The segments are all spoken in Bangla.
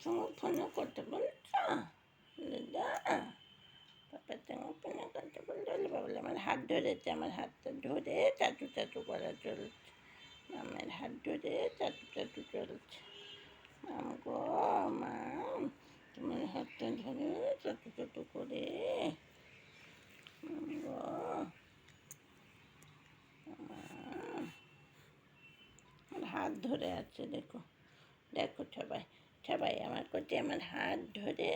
সঙ্গে ফোনে করতে বলছো দাদা? পাপার সঙ্গে ফোনে করতে বলতে বলে বাবুল আমার হাত ধরেছে, আমার হাতটা ধরে চাটু চাটু করা চলছে, মামের হাত ধরে চাটু চাটু চলছে। মাম গো মাম, তোমার হাতটা ধরে চাটু চাটু করে, মাম গো আমার হাত ধরে আছে, দেখো দেখো সবাই সবাই আমার কাছে আমার হাত ধরে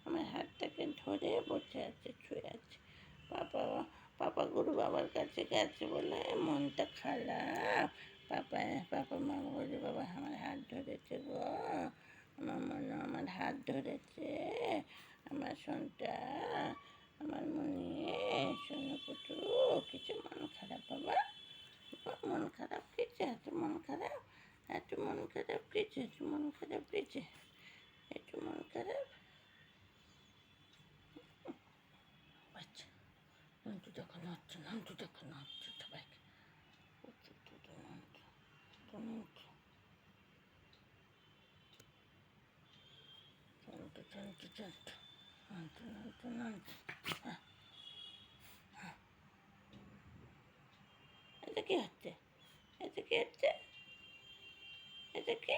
আমার হাতটাকে ধরে বসে আছে, ছুঁয়ে আছে। পাপা পাপা গুরু বাবার কাছে গেছে বলে মনটা খারাপ। পাপা পাপা মা গুরু বাবা আমার হাত ধরেছে গো, আমার মনে আমার হাত ধরেছে, আমার সন্তা আমার মনে শোনো পুটু, কিছু মন খারাপ বাবা? মন খারাপ কিছু, এত মন খারাপ, এত মন খারাপ কিছু, এত মন খারাপ কিছু, এত মন খারাপ। আচ্ছা নন্টু দেখো নাচছে, নন্টু দেখো নাচছে সবাইকে, এটা কি হচ্ছে? এটা কি হচ্ছে? এটা কি?